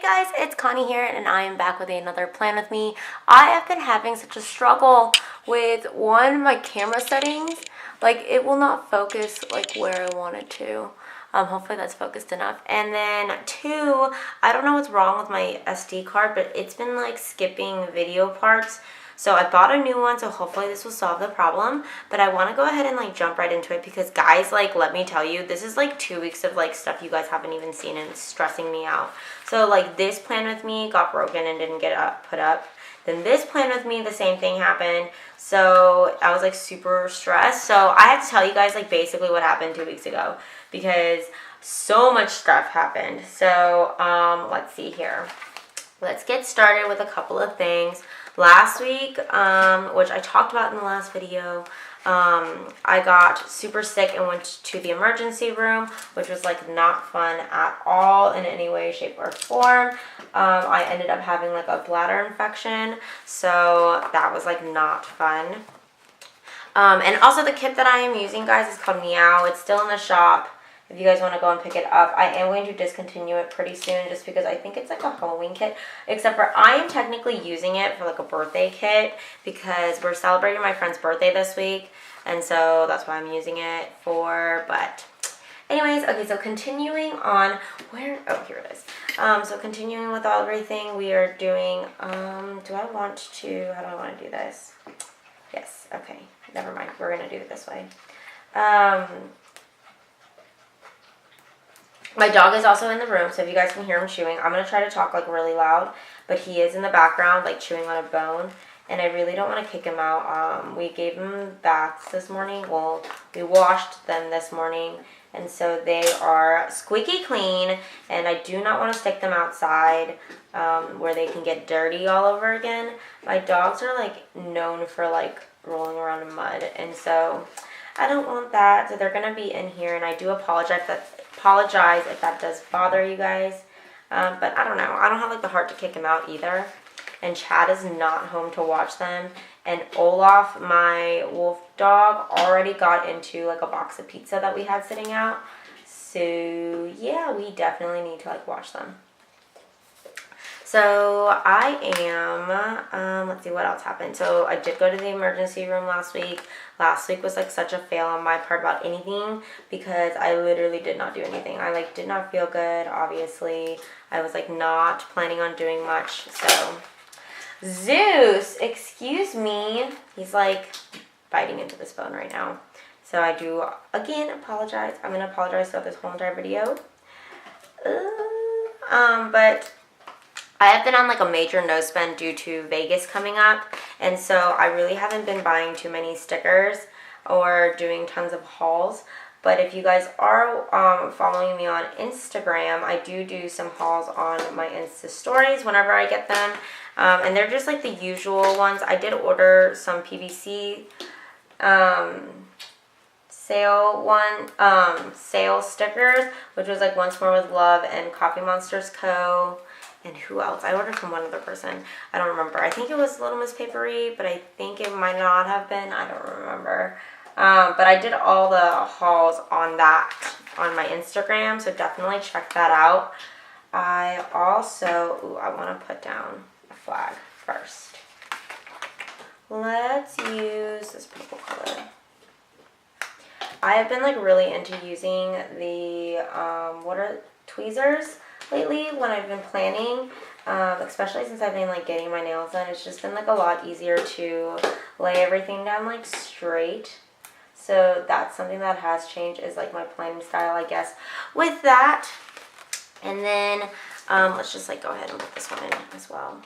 Hey guys, it's Connie here and I am back with another plan with me. I have been having such a struggle with my camera settings. Like it will not focus like where I want it to. Hopefully that's focused enough. And then two, I don't know what's wrong with my SD card, but it's been like skipping video parts. So I bought a new one, so hopefully this will solve the problem. But I want to go ahead and like jump right into it because guys, like let me tell you, this is like 2 weeks of like stuff you guys haven't even seen and it's stressing me out. So like this plan with me got broken and didn't get put up. Then this plan with me, the same thing happened. So I was like super stressed. So I have to tell you guys like basically what happened 2 weeks ago because so much stuff happened. So let's see here. Let's get started with a couple of things. Last week, which I talked about in the last video, I got super sick and went to the emergency room, which was like not fun at all in any way, shape, or form. I ended up having like a bladder infection, so that was like not fun. And also the kit that I am using, guys, is called Meow. It's still in the shop. If you guys want to go and pick it up, I am going to discontinue it pretty soon just because I think it's like a Halloween kit. Except for I am technically using it for like a birthday kit because we're celebrating my friend's birthday this week. And so that's why I'm using it for, but anyways, okay, so continuing on, here it is. So continuing with everything we are doing, how do I want to do this? Yes, okay, never mind, we're going to do it this way. My dog is also in the room, so if you guys can hear him chewing, I'm going to try to talk like really loud, but he is in the background like chewing on a bone, and I really don't want to kick him out. We gave him baths this morning. Well, we washed them this morning, and so they are squeaky clean, and I do not want to stick them outside where they can get dirty all over again. My dogs are like known for like rolling around in mud, and so I don't want that, so they're going to be in here, and I do apologize if that does bother you guys, but I don't know. I don't have like the heart to kick him out either, and Chad is not home to watch them, and Olaf, my wolf dog, already got into like a box of pizza that we had sitting out, so yeah, we definitely need to like watch them. So I am, let's see what else happened. So I did go to the emergency room last week. Last week was like such a fail on my part about anything because I literally did not do anything. I like did not feel good, obviously. I was like not planning on doing much. So Zeus, excuse me. He's like biting into this phone right now. So I do, again, apologize. I'm going to apologize throughout this whole entire video. But I have been on like a major no spend due to Vegas coming up, and so I really haven't been buying too many stickers or doing tons of hauls. But if you guys are following me on Instagram, I do some hauls on my Insta stories whenever I get them, and they're just like the usual ones. I did order some PVC sale stickers, which was like Oncemorewithlove and CraftyConnyCo. And who else? I ordered from one other person. I don't remember. I think it was Little Miss Papery, but I think it might not have been. I don't remember. But I did all the hauls on my Instagram, so definitely check that out. I also, I want to put down a flag first. Let's use this purple color. I have been like really into using the, tweezers lately when I've been planning, especially since I've been like getting my nails done. It's just been like a lot easier to lay everything down like straight. So that's something that has changed, is like my planning style, I guess, with that. And then let's just like go ahead and put this one in as well.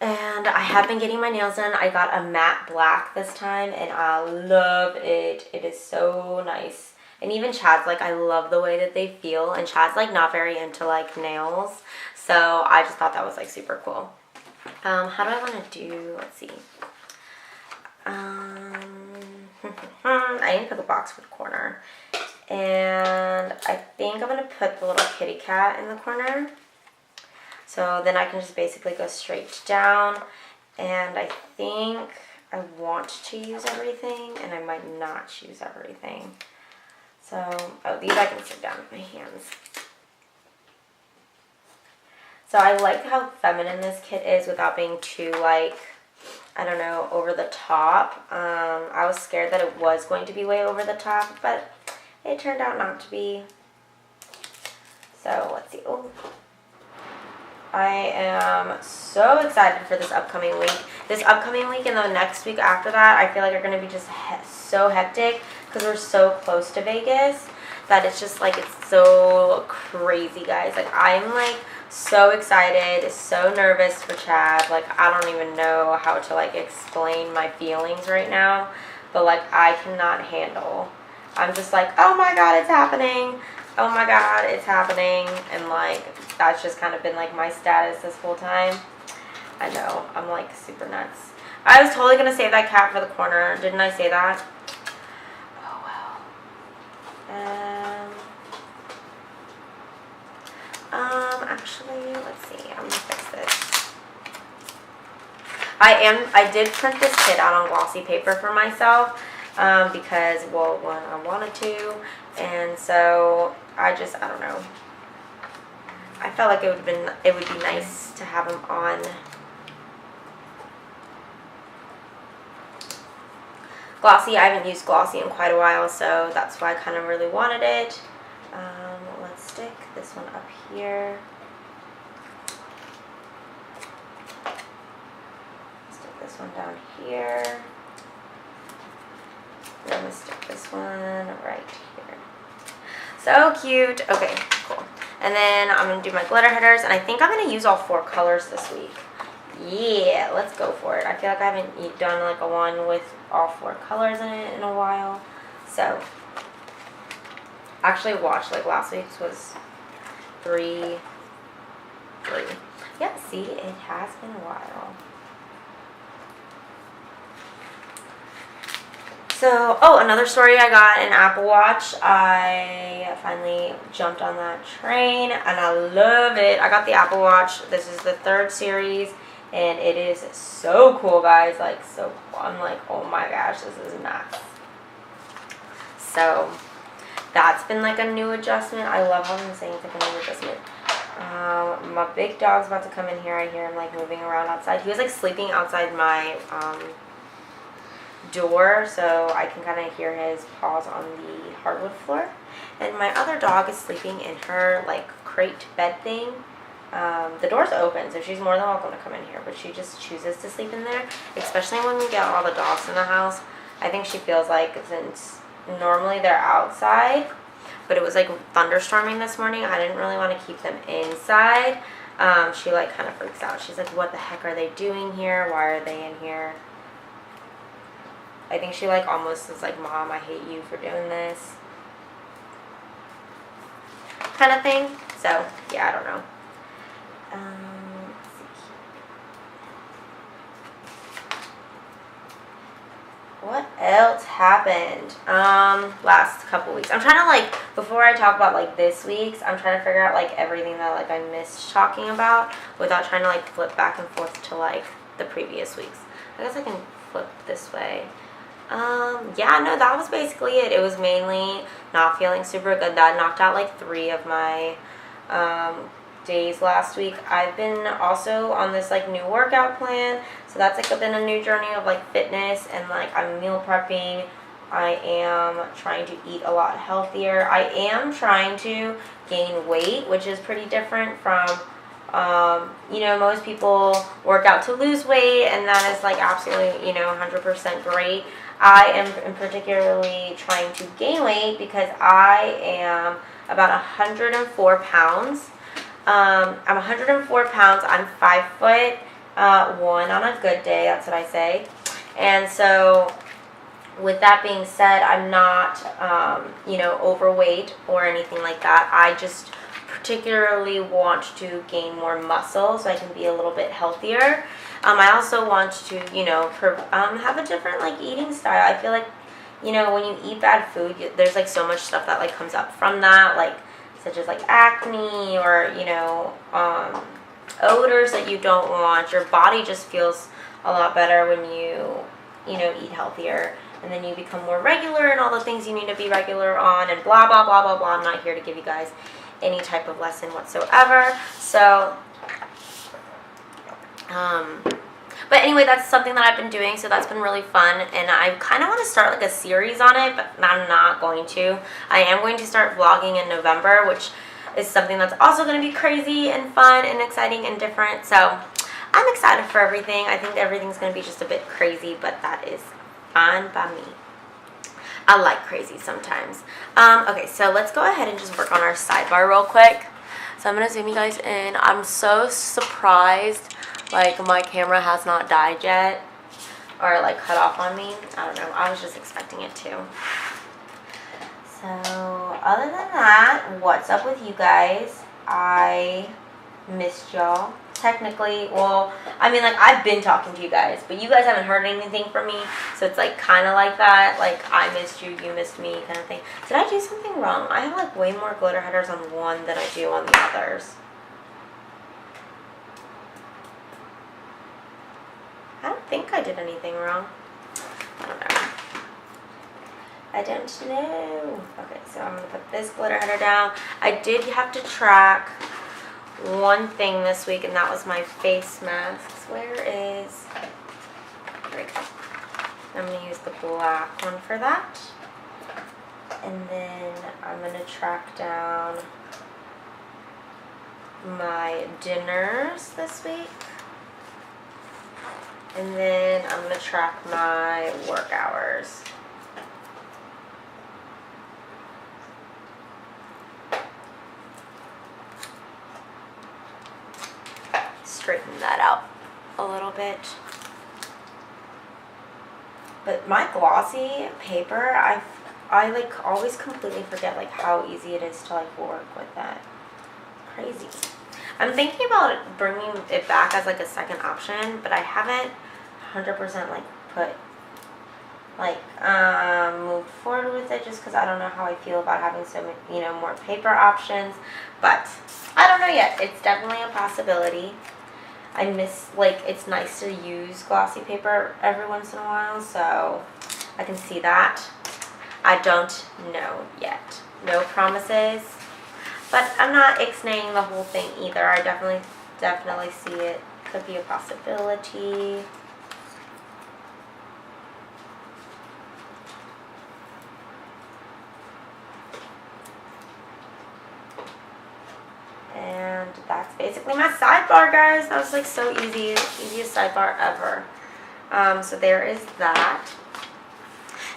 And I have been getting my nails done. I got a matte black this time and I love it. It is so nice. And even Chad's like, I love the way that they feel. And Chad's like not very into like nails. So I just thought that was like super cool. How do I want to do, let's see. I need to put the box for the corner. And I think I'm going to put the little kitty cat in the corner. So then I can just basically go straight down. And I think I want to use everything and I might not use everything. So, these I can sit down with my hands. So I like how feminine this kit is without being too, like, I don't know, over the top. I was scared that it was going to be way over the top, but it turned out not to be. So let's see. Oh, I am so excited for this upcoming week. This upcoming week and the next week after that, I feel like are going to be just so hectic because we're so close to Vegas that it's just like, it's so crazy, guys. Like, I'm like so excited, so nervous for Chad. Like, I don't even know how to like explain my feelings right now, but like, I cannot handle. I'm just like, oh my God, it's happening. Oh my God, it's happening. And like, that's just kind of been like my status this whole time. I know, I'm like super nuts. I was totally gonna save that cat for the corner. Didn't I say that? Oh well. Actually, let's see. I'm gonna fix this. I did print this kit out on glossy paper for myself because, well, one, I wanted to, and so I don't know. I felt like it would be nice to have them on glossy. I haven't used glossy in quite a while, so that's why I kind of really wanted it. Let's stick this one up here. Stick this one down here. I'm going to stick this one right here. So cute. Okay, cool. And then I'm going to do my glitter headers, and I think I'm going to use all 4 colors this week. Yeah, let's go for it. I feel like I haven't done like a one with all 4 colors in it in a while. So, actually watched like last week's was 3. Yeah, see, it has been a while. So, oh, another story, I got an Apple Watch. I finally jumped on that train, and I love it. I got the Apple Watch. This is the 3rd series, and it is so cool, guys. Like, so cool. I'm like, oh my gosh, this is nuts. So, that's been like a new adjustment. I love how I'm saying it's like a new adjustment. My big dog's about to come in here. I hear him like moving around outside. He was like sleeping outside my door, so I can kind of hear his paws on the hardwood floor. And my other dog is sleeping in her like crate bed thing. The door's open, so she's more than welcome to come in here, but she just chooses to sleep in there, especially when we get all the dogs in the house. I think she feels like, since normally they're outside, but it was like thunderstorming this morning, I didn't really want to keep them inside. She like kind of freaks out. She's like, what the heck are they doing here? Why are they in here? I think she like almost is like, Mom, I hate you for doing this kind of thing. So yeah, I don't know. Let's see. What else happened last couple weeks? I'm trying to like, before I talk about like this week's, I'm trying to figure out like everything that like I missed talking about without trying to like flip back and forth to like the previous weeks. I guess I can flip this way. Yeah, no, that was basically it. It was mainly not feeling super good. That knocked out like 3 of my days last week. I've been also on this like new workout plan, so that's like been a new journey of like fitness, and like I'm meal prepping. I am trying to eat a lot healthier. I am trying to gain weight, which is pretty different from you know, most people work out to lose weight, and that is like absolutely, you know, 100% great. I am particularly trying to gain weight because I am about 104 pounds. I'm 104 pounds. I'm 5'1" on a good day. That's what I say. And so, with that being said, I'm not, you know, overweight or anything like that. I just particularly want to gain more muscle so I can be a little bit healthier. I also want to, you know, have a different like eating style. I feel like, you know, when you eat bad food, there's like so much stuff that like comes up from that, like such as like acne or, you know, odors that you don't want. Your body just feels a lot better when you know, eat healthier, and then you become more regular and all the things you need to be regular on, and blah blah blah blah blah. I'm not here to give you guys any type of lesson whatsoever. So But anyway, that's something that I've been doing, so that's been really fun, and I kind of want to start like a series on it, but I'm not going to. I am going to start vlogging in November, which is something that's also going to be crazy and fun and exciting and different, so I'm excited for everything. I think everything's going to be just a bit crazy, but that is fine by me. I like crazy sometimes. Okay, so let's go ahead and just work on our sidebar real quick. So I'm going to zoom you guys in. I'm so surprised, like, my camera has not died yet or, like, cut off on me. I don't know. I was just expecting it to. So, other than that, what's up with you guys? I missed y'all. Technically, well, I mean, like, I've been talking to you guys, but you guys haven't heard anything from me, so it's, like, kind of like that. Like, I missed you, you missed me kind of thing. Did I do something wrong? I have, like, way more glitter headers on one than I do on the others. I don't think I did anything wrong. I don't know. I don't know. Okay, so I'm going to put this glitter header down. I did have to track one thing this week, and that was my face masks. Where is... There we go. I'm going to use the black one for that. And then I'm going to track down my dinners this week. And then I'm going to track my work hours. Straighten that out a little bit. But my glossy paper, I like always completely forget like how easy it is to like work with that. Crazy. I'm thinking about bringing it back as like a second option, but I haven't 100% like put like moved forward with it just because I don't know how I feel about having so many, you know, more paper options. But I don't know yet. It's definitely a possibility. I miss, like, it's nice to use glossy paper every once in a while, so I can see that. I don't know yet. No promises. But I'm not ixnaying the whole thing either. I definitely see it. Could be a possibility. And that's basically my sidebar, guys. That was like so easy. Easiest sidebar ever. So there is that.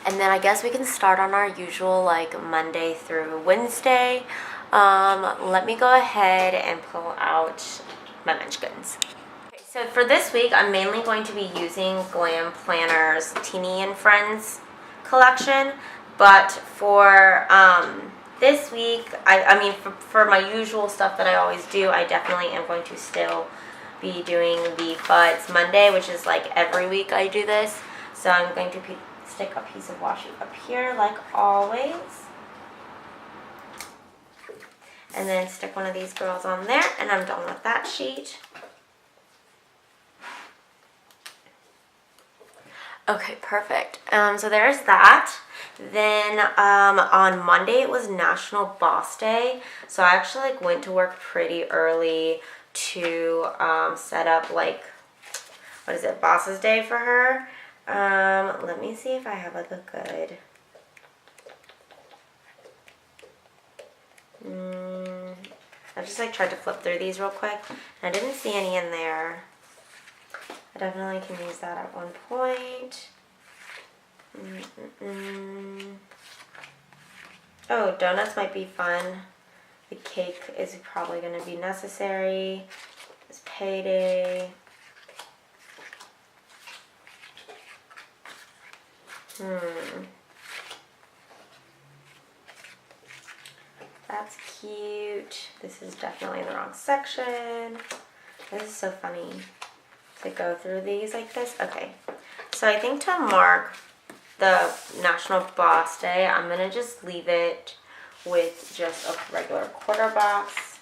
And then I guess we can start on our usual like Monday through Wednesday. Let me go ahead and pull out my munchkins. Okay, so for this week, I'm mainly going to be using Glam Planner's Teeny and Friends collection. But for this week, I mean, for my usual stuff that I always do, I definitely am going to still be doing the Fuds Monday, which is like every week I do this. So I'm going to stick a piece of washi up here like always. And then stick one of these girls on there, and I'm done with that sheet. Okay, perfect. So there's that. Then on Monday it was National Boss Day, so I actually like went to work pretty early to set up like, what is it, Boss's Day for her. Let me see if I have like a good I just like tried to flip through these real quick, and I didn't see any in there. I definitely can use that at one point. Oh, donuts might be fun. The cake is probably going to be necessary. It's payday. That's cute. This is definitely the wrong section. This is so funny to go through these like this. Okay, so I think to mark the National Boss Day, I'm going to just leave it with just a regular quarter box.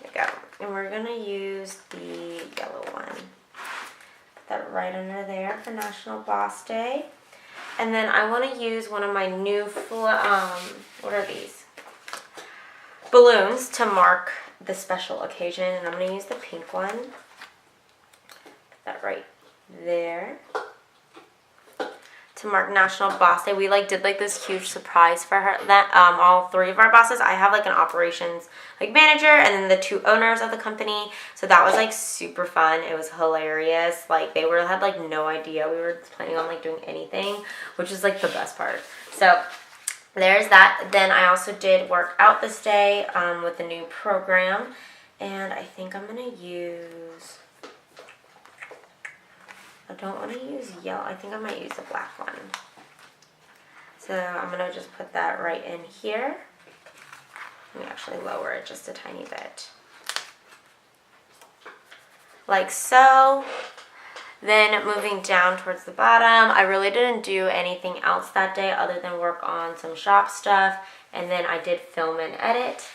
There we go. And we're going to use the yellow one. Put that right under there for National Boss Day. And then I want to use one of my new, what are these? Balloons to mark the special occasion. And I'm going to use the pink one. that right there. To mark National Boss Day, we like did like this huge surprise for her. That all three of our bosses. I have like an operations like manager, and then the two owners of the company. So that was like super fun. It was hilarious. Like they had like no idea we were planning on like doing anything, which is like the best part. So there's that. Then I also did work out this day with the new program, and I think I'm gonna use. I don't want to use yellow. I think I might use the black one. So I'm going to just put that right in here. Let me actually lower it just a tiny bit. Like so. Then moving down towards the bottom, I really didn't do anything else that day other than work on some shop stuff. And then I did film and edit.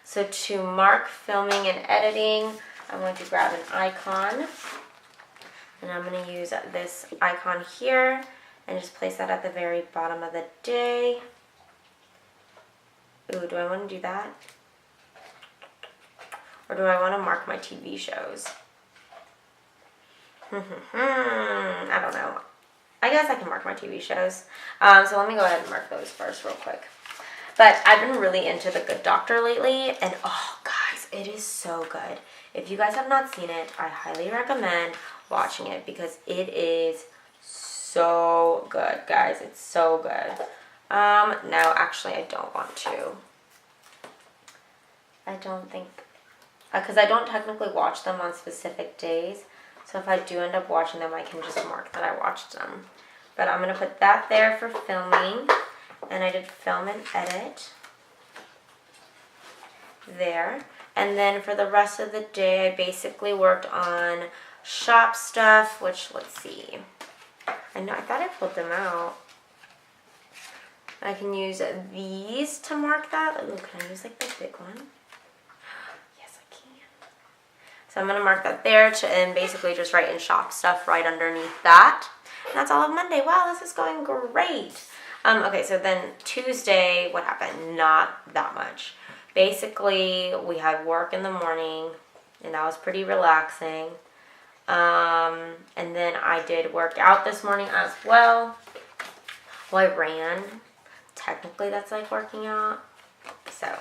So to mark filming and editing, I'm going to grab an icon. And I'm going to use this icon here and just place that at the very bottom of the day. Ooh, do I want to do that? Or do I want to mark my TV shows? I don't know. I guess I can mark my TV shows. So let me go ahead and mark those first real quick. But I've been really into The Good Doctor lately. And oh, guys, it is so good. If you guys have not seen it, I highly recommend watching it because it is so good, guys. It's so good. No, actually, I don't want to. I don't think, because I don't technically watch them on specific days. So if I do end up watching them, I can just mark that I watched them. But I'm going to put that there for filming. And I did film and edit. There. And then for the rest of the day, I basically worked on shop stuff, which, let's see. I thought I pulled them out. I can use these to mark that. Ooh, can I use like the big one? Yes, I can. So I'm going to mark that there and basically just write in shop stuff right underneath that. And that's all of Monday. Wow, this is going great. Okay, so then Tuesday, what happened? Not that much. Basically, we had work in the morning, and that was pretty relaxing. And then I did work out this morning as well. Well, I ran. Technically, that's like working out. So,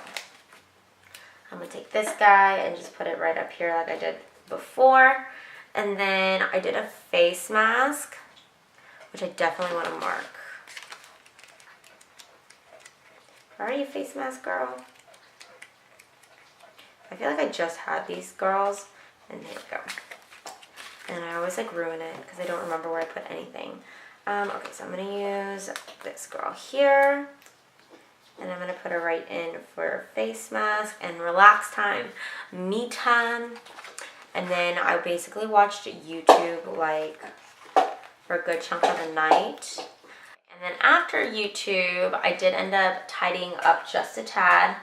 I'm going to take this guy and just put it right up here like I did before. And then I did a face mask, which I definitely want to mark. Are you a face mask, girl? I feel like I just had these girls, and here we go. And I always like ruin it because I don't remember where I put anything. Okay, so I'm going to use this girl here, and I'm going to put her right in for face mask and relax time, me time. And then I basically watched YouTube like for a good chunk of the night. And then after YouTube, I did end up tidying up just a tad.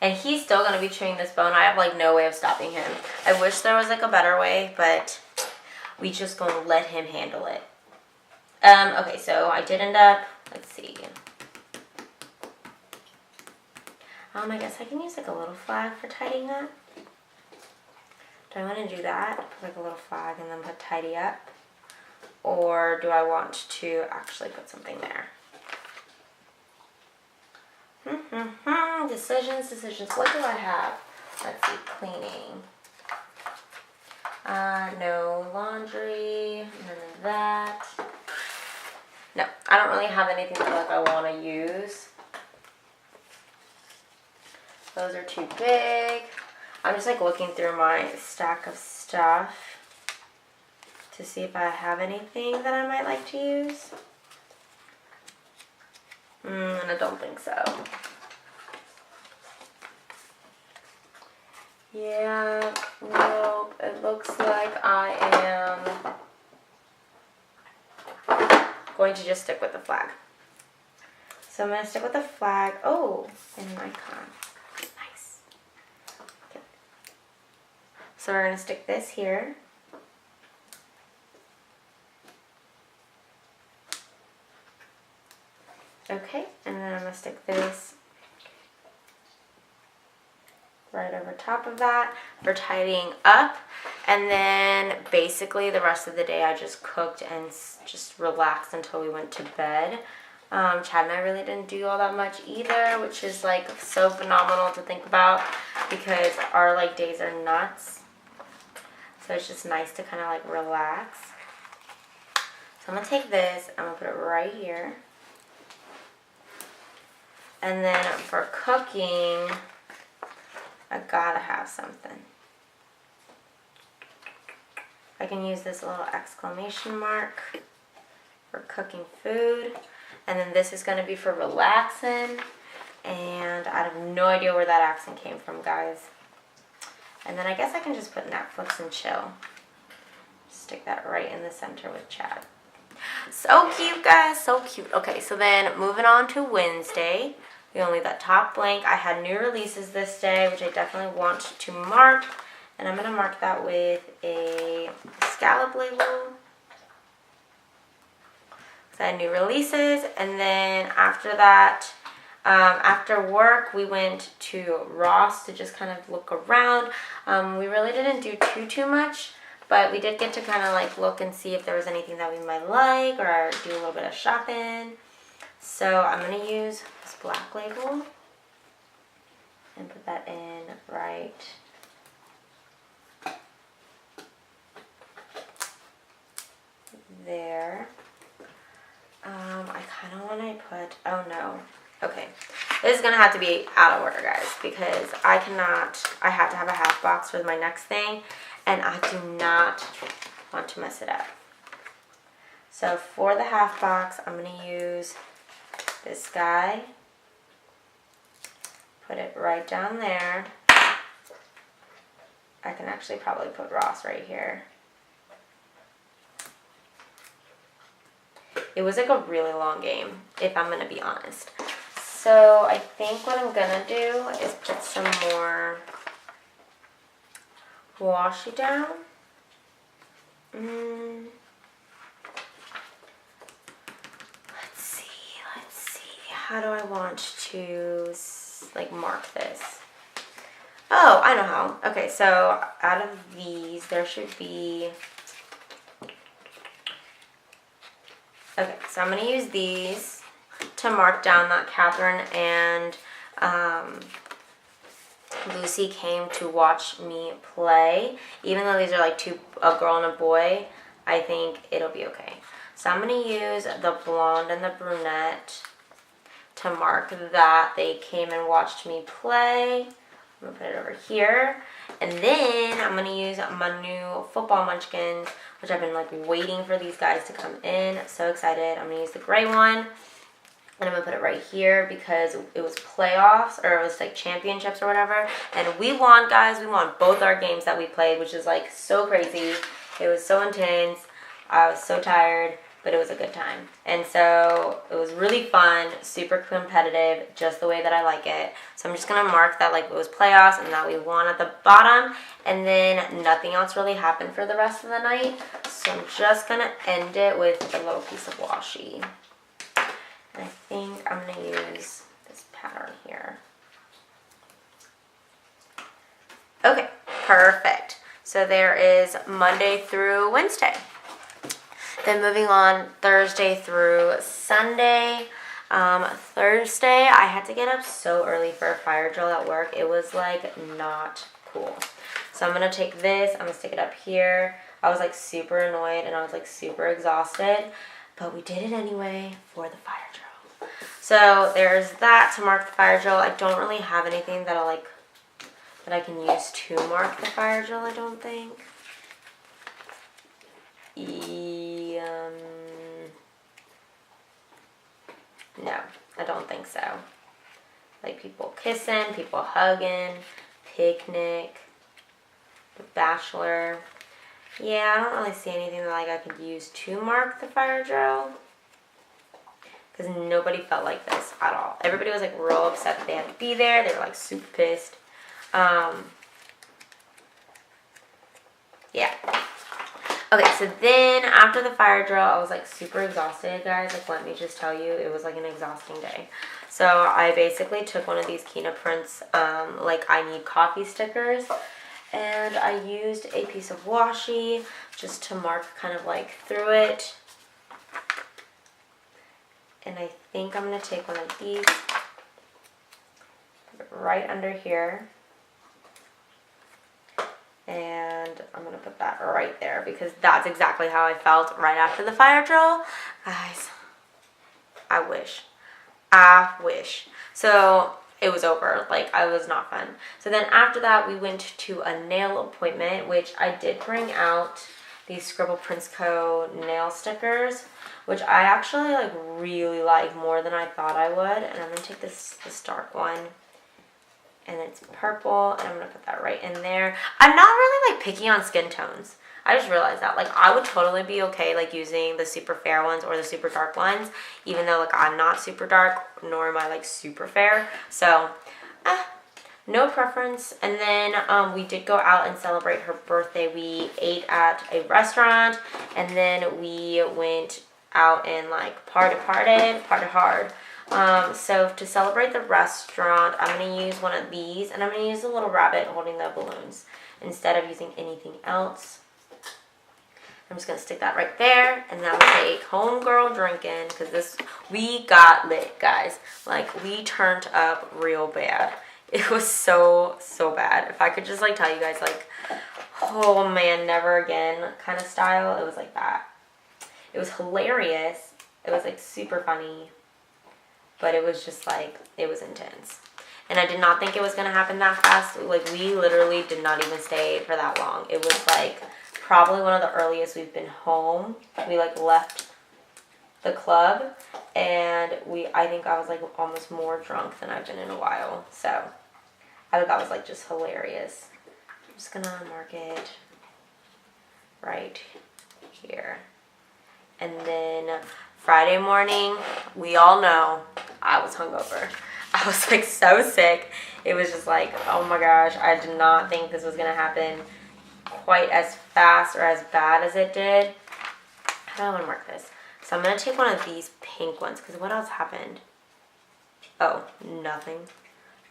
And he's still going to be chewing this bone. I have like no way of stopping him. I wish there was like a better way, but we just going to let him handle it. Okay, so I did end up, let's see. I guess I can use like a little flag for tidying that. Do I want to do that? Put like a little flag and then put tidy up? Or do I want to actually put something there? Decisions. What do I have? Let's see, cleaning. No laundry, none of that. No, I don't really have anything that like I want to use. Those are too big. I'm just like looking through my stack of stuff to see if I have anything that I might like to use. I don't think so. Yeah, nope. It looks like I am going to just stick with the flag. So I'm going to stick with the flag. Oh, and an icon. Nice. Okay. So we're going to stick this here. Okay, and then I'm going to stick this right over top of that for tidying up. And then basically the rest of the day I just cooked and just relaxed until we went to bed. Chad and I really didn't do all that much either, which is like so phenomenal to think about because our like days are nuts. So it's just nice to kind of like relax. So I'm going to take this, I'm going to put it right here. And then for cooking, I gotta have something. I can use this little exclamation mark for cooking food. And then this is gonna be for relaxing. And I have no idea where that accent came from, guys. And then I guess I can just put Netflix and chill. Stick that right in the center with Chad. So cute, guys, so cute. Okay, so then moving on to Wednesday. We only got top blank. I had new releases this day, which I definitely want to mark. And I'm going to mark that with a scallop label. So I had new releases. And then after that, after work, we went to Ross to just kind of look around. We really didn't do too much. But we did get to kind of like look and see if there was anything that we might like or do a little bit of shopping. So I'm going to use this black label and put that in right there. I kind of want to put, oh no. Okay, this is going to have to be out of order, guys, because I have to have a half box for my next thing. And I do not want to mess it up. So for the half box, I'm going to use this guy. Put it right down there. I can actually probably put Ross right here. It was like a really long game, if I'm going to be honest. So I think what I'm going to do is put some more washi down. Let's see. How do I want to like mark this? Oh, I know how. Okay, so out of these, there should be. Okay, so I'm going to use these to mark down that Catherine and Lucy came to watch me play. Even though these are like a girl and a boy, I think it'll be okay. So I'm going to use the blonde and the brunette to mark that they came and watched me play. I'm going to put it over here. And then I'm going to use my new football munchkins, which I've been like waiting for these guys to come in. So excited. I'm going to use the gray one. And I'm going to put it right here because it was playoffs or it was like championships or whatever. And we won, guys. We won both our games that we played, which is like so crazy. It was so intense. I was so tired, but it was a good time. And so it was really fun, super competitive, just the way that I like it. So I'm just going to mark that like it was playoffs and that we won at the bottom. And then nothing else really happened for the rest of the night. So I'm just going to end it with a little piece of washi. And I think I'm going to use this pattern here. Okay, perfect. So there is Monday through Wednesday. Then moving on Thursday through Sunday. Thursday, I had to get up so early for a fire drill at work. It was like not cool. So I'm going to take this, I'm going to stick it up here. I was like super annoyed and I was like super exhausted. But we did it anyway for the fire drill. So there's that to mark the fire drill. I don't really have anything that I can use to mark the fire drill, I don't think. No, I don't think so. Like people kissing, people hugging, picnic, the bachelor. Yeah, I don't really see anything that like I could use to mark the fire drill. Because nobody felt like this at all. Everybody was like real upset that they had to be there. They were like super pissed. Yeah. Okay, so then after the fire drill, I was like super exhausted, guys. Like, let me just tell you, it was like an exhausting day. So I basically took one of these KeenaPrints, like I need coffee stickers, and I used a piece of washi just to mark kind of like through it. And I think I'm going to take one of these right under here. And I'm going to put that right there because that's exactly how I felt right after the fire drill. Guys, I wish. So it was over. Like, I was not fun. So then after that, we went to a nail appointment, which I did bring out these CraftyConnyCo nail stickers, which I actually like really like more than I thought I would. And I'm going to take this dark one. And it's purple, and I'm going to put that right in there. I'm not really, like, picky on skin tones. I just realized that. Like, I would totally be okay, like, using the super fair ones or the super dark ones, even though, like, I'm not super dark, nor am I, like, super fair. So, no preference. And then we did go out and celebrate her birthday. We ate at a restaurant, and then we went out and, like, partied hard. So to celebrate the restaurant, I'm going to use one of these, and I'm going to use a little rabbit holding the balloons instead of using anything else. I'm just going to stick that right there, and then I'm going to take homegirl drinking, because we got lit, guys. Like, we turned up real bad. It was so bad. If I could just, like, tell you guys, like, oh man, never again kind of style, it was like that. It was hilarious. It was, like, super funny. But it was just like, it was intense. And I did not think it was going to happen that fast. Like, we literally did not even stay for that long. It was like probably one of the earliest we've been home. We like left the club, and I think I was like almost more drunk than I've been in a while. So I thought that was like just hilarious. I'm just going to mark it right here. And then Friday morning, we all know I was hungover. I was like so sick. It was just like, oh my gosh, I did not think this was going to happen quite as fast or as bad as it did. How do I want to mark this? So I'm going to take one of these pink ones, because what else happened? Oh, nothing.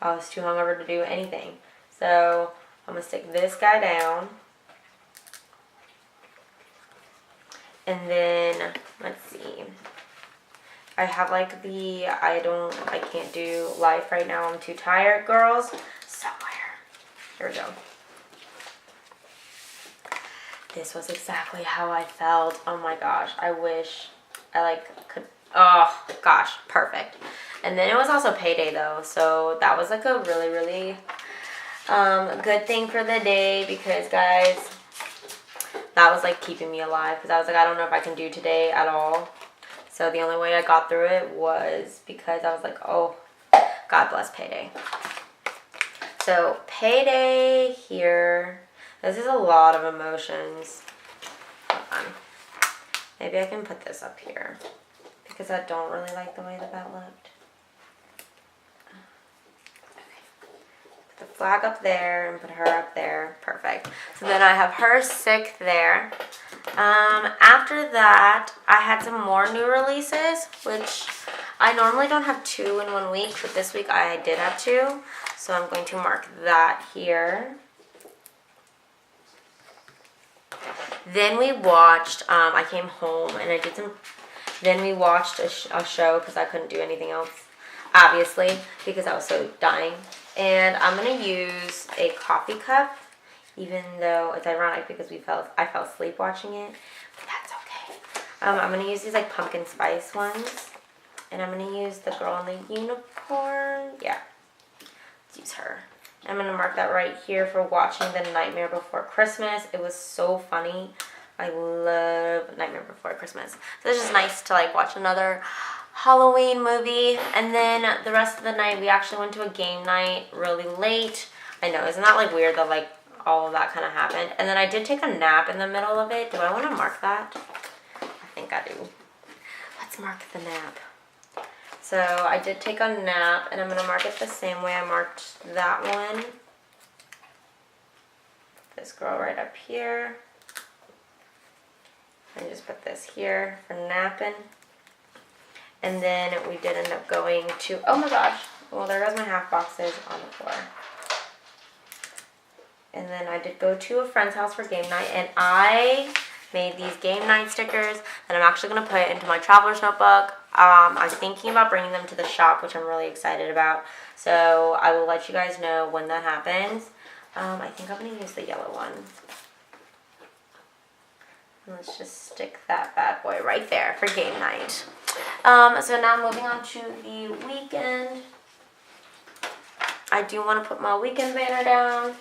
I was too hungover to do anything. So I'm going to stick this guy down. And then, let's see. I have like I can't do life right now. I'm too tired, girls. Somewhere. Here we go. This was exactly how I felt. Oh my gosh. I wish I like could. Oh gosh. Perfect. And then it was also payday though. So that was like a really good thing for the day, because guys, that was like keeping me alive, because I was like, I don't know if I can do today at all. So the only way I got through it was because I was like, oh, God bless payday. So payday here. This is a lot of emotions. Hold on. Maybe I can put this up here, because I don't really like the way that looked. The flag up there and put her up there. Perfect. So then I have her sick there. After that, I had some more new releases, which I normally don't have 2 in 1 week, but this week I did have 2. So I'm going to mark that here. Then we watched, I came home and I did some, then we watched a show, because I couldn't do anything else, obviously, because I was so dying. And I'm going to use a coffee cup, even though it's ironic because I fell asleep watching it, but that's okay. I'm going to use these like pumpkin spice ones, and I'm going to use the girl in the unicorn. Yeah, let's use her. I'm going to mark that right here for watching The Nightmare Before Christmas. It was so funny. I love Nightmare Before Christmas. So it's just nice to like watch another Halloween movie. And then the rest of the night, we actually went to a game night really late. I know, isn't that like weird that like all of that kind of happened? And then I did take a nap in the middle of it. Do I want to mark that? I think I do. Let's mark the nap. So I did take a nap, and I'm going to mark it the same way I marked that one. This girl right up here. And just put this here for napping. And then we did end up going to, oh my gosh, well, there goes my half boxes on the floor. And then I did go to a friend's house for game night, and I made these game night stickers that I'm actually going to put into my traveler's notebook. I'm thinking about bringing them to the shop, which I'm really excited about. So I will let you guys know when that happens. I think I'm going to use the yellow one. Let's just stick that bad boy right there for game night. So now moving on to the weekend. I do want to put my weekend banner down.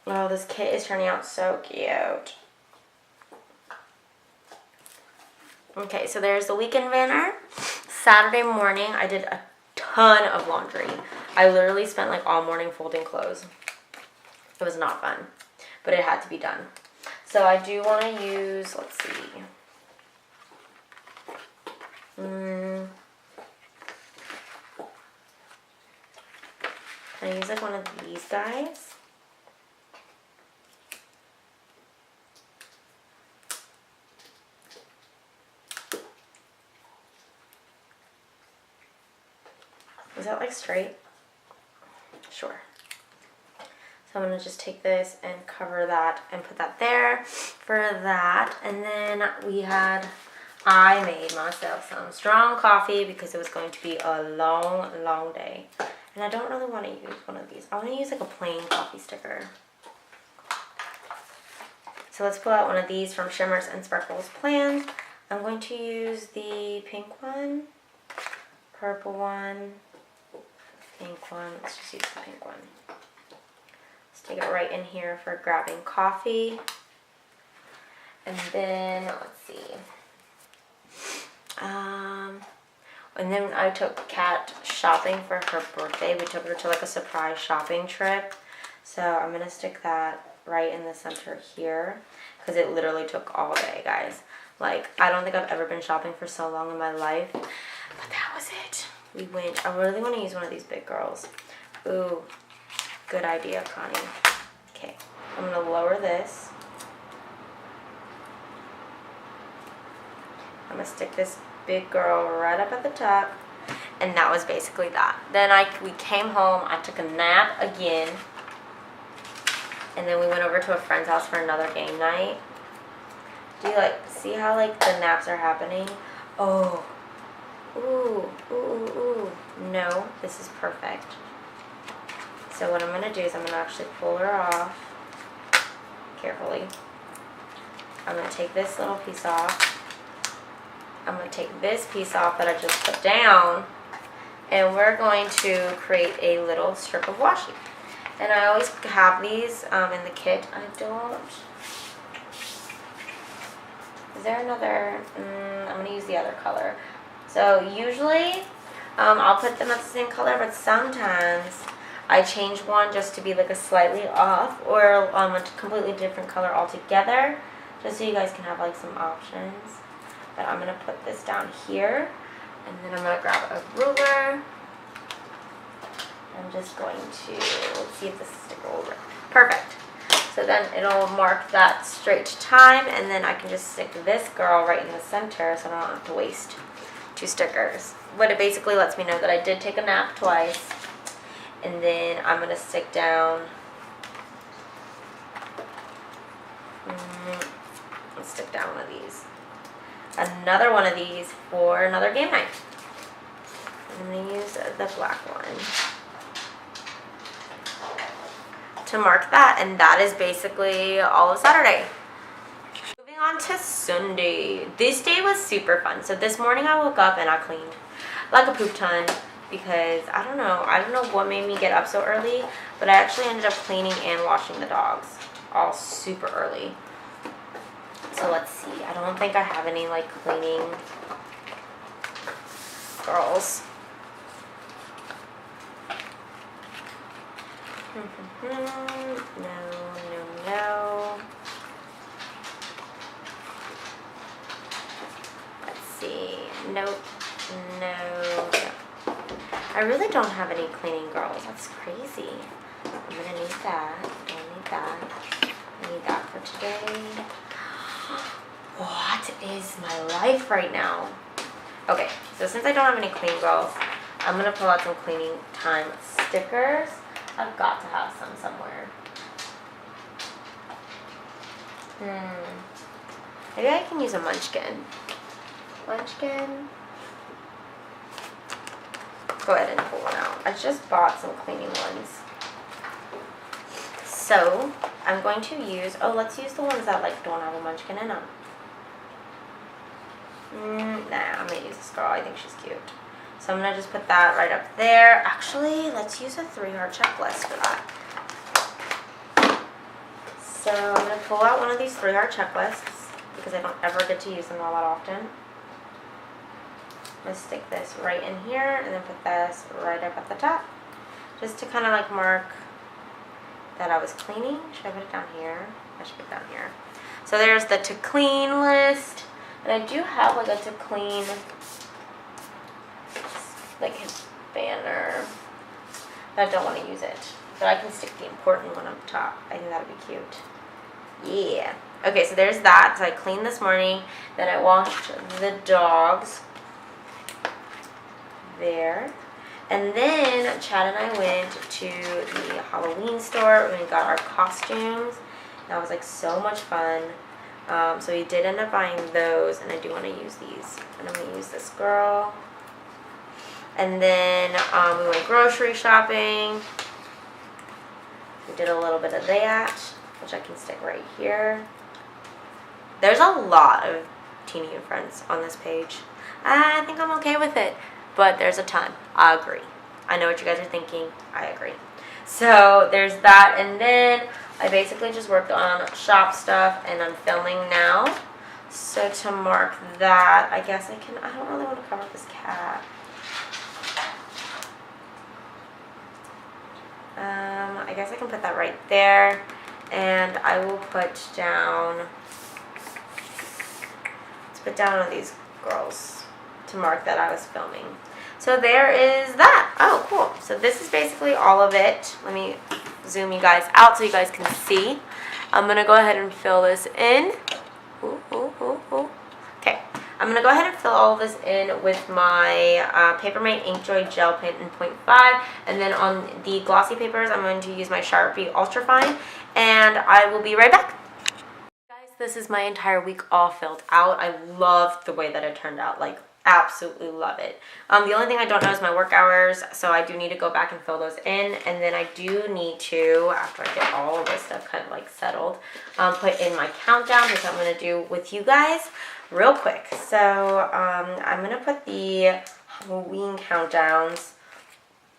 Oh, this kit is turning out so cute. Okay, so there's the weekend banner. Saturday morning, I did a ton of laundry. I literally spent like all morning folding clothes. It was not fun, but it had to be done. So I do want to use, let's see. Can I use like one of these guys? Is that like straight? Sure. So I'm going to just take this and cover that and put that there for that. And then I made myself some strong coffee because it was going to be a long, long day. And I don't really want to use one of these. I want to use like a plain coffee sticker. So let's pull out one of these from Shimmers and Sparkles Plans. I'm going to use the pink one, purple one, pink one. Let's just use the pink one. Stick it right in here for grabbing coffee. And then, let's see. And then I took Kat shopping for her birthday. We took her to like a surprise shopping trip. So I'm going to stick that right in the center here. Because it literally took all day, guys. Like, I don't think I've ever been shopping for so long in my life. But that was it. We went. I really want to use one of these big girls. Ooh, good idea, Connie. Okay, I'm going to lower this. I'm going to stick this big girl right up at the top. And that was basically that. Then we came home. I took a nap again. And then we went over to a friend's house for another game night. Do you like see how like the naps are happening? Oh. Ooh, ooh, ooh, ooh. No, this is perfect. So what I'm going to do is I'm going to actually pull her off carefully. I'm going to take this little piece off. I'm going to take this piece off that I just put down. And we're going to create a little strip of washi. And I always have these in the kit. I don't. Is there another? I'm going to use the other color. So usually I'll put them at the same color, but sometimes I change one just to be like a slightly off or a completely different color altogether, just so you guys can have like some options. But I'm going to put this down here, and then I'm going to grab a ruler. I'm just going to, let's see if this sticker will work. Perfect. So then it'll mark that straight time, and then I can just stick this girl right in the center so I don't have to waste two stickers. But it basically lets me know that I did take a nap twice. And then I'm going to stick down, let's stick down one of these. Another one of these for another game night. I'm going to use the black one to mark that, and that is basically all of Saturday. Moving on to Sunday. This day was super fun. So this morning I woke up and I cleaned like a poop ton because I don't know what made me get up so early, but I actually ended up cleaning and washing the dogs all super early. So let's see. I don't think I have any like cleaning girls. No. Let's see. Nope. No. I really don't have any cleaning girls. That's crazy. I'm gonna need that. Don't need that. I need that for today. What is my life right now? Okay, so since I don't have any clean girls, I'm going to pull out some cleaning time stickers. I've got to have some somewhere. Maybe I can use a munchkin. Munchkin. Go ahead and pull one out. I just bought some cleaning ones. So, I'm going to use, let's use the ones that like don't have a munchkin in them. Nah, I'm going to use this girl. I think she's cute. So I'm going to just put that right up there. Actually, let's use a 3-heart checklist for that. So I'm going to pull out one of these 3-heart checklists because I don't ever get to use them all that often. I'm going to stick this right in here and then put this right up at the top. Just to kind of like mark that I was cleaning. Should I put it down here? I should put it down here. So there's the to clean list. And I do have like a to clean like banner. But I don't want to use it. But I can stick the important one up top. I think that would be cute. Yeah. Okay, so there's that. So I cleaned this morning. Then I washed the dogs. There. And then Chad and I went to the Halloween store and we got our costumes. That was like so much fun. So we did end up buying those, and I do want to use these. And I'm going to use this girl. And then we went grocery shopping. We did a little bit of that, which I can stick right here. There's a lot of Teeny and Friends on this page. I think I'm okay with it, but there's a ton. I agree. I know what you guys are thinking. I agree. So there's that, and then I basically just worked on shop stuff, and I'm filming now. So to mark that, I guess I don't really want to cover this cat. I guess I can put that right there, and I will put down, let's put down one of these girls to mark that I was filming. So there is that. Oh, cool. So this is basically all of it. Let me zoom you guys out so you guys can see. I'm going to go ahead and fill this in. Okay. I'm going to go ahead and fill all of this in with my Papermate Inkjoy Gel Pen in 0.5. And then on the glossy papers, I'm going to use my Sharpie Ultra Fine. And I will be right back. Guys, this is my entire week all filled out. I love the way that it turned out. Like, absolutely love it. The only thing I don't know is my work hours, so I do need to go back and fill those in, and then I do need to, after I get all of this stuff kind of like settled, put in my countdown, which I'm going to do with you guys real quick. So I'm going to put the Halloween countdowns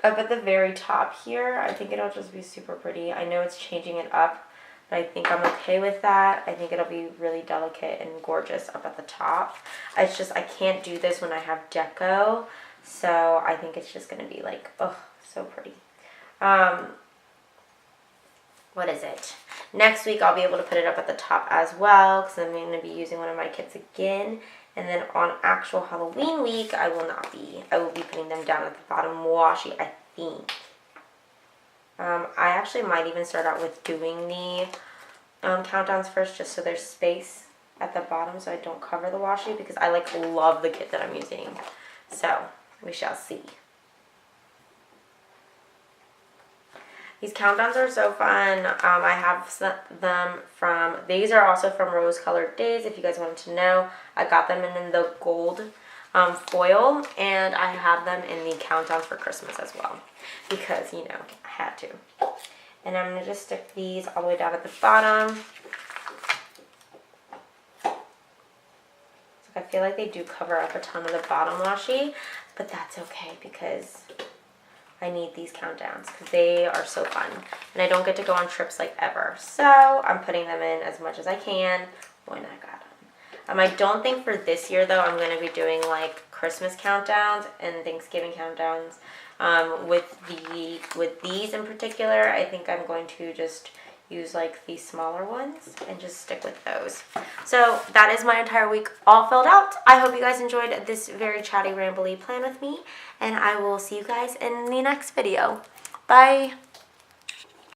up at the very top here. I think it'll just be super pretty. I know it's changing it up, but I think I'm okay with that. I think it'll be really delicate and gorgeous up at the top. It's just, I can't do this when I have deco. So I think it's just going to be like, oh, so pretty. What is it? Next week I'll be able to put it up at the top as well, because I'm going to be using one of my kits again. And then on actual Halloween week, I will not be. I will be putting them down at the bottom washi, I think. I actually might even start out with doing the countdowns first, just so there's space at the bottom so I don't cover the washi, because I like love the kit that I'm using. So we shall see. These countdowns are so fun. I have them from, these are also from Rose Colored Days, if you guys wanted to know. I got them in the gold foil, and I have them in the countdowns for Christmas as well, because, you know, I had to. And I'm going to just stick these all the way down at the bottom. So I feel like they do cover up a ton of the bottom washi, but that's okay because I need these countdowns because they are so fun. And I don't get to go on trips like ever. So I'm putting them in as much as I can when I got them. I don't think for this year though I'm going to be doing like Christmas countdowns and Thanksgiving countdowns. With these in particular, I think I'm going to just use like the smaller ones and just stick with those. So that is my entire week all filled out. I hope you guys enjoyed this very chatty, rambly plan with me, and I will see you guys in the next video. Bye!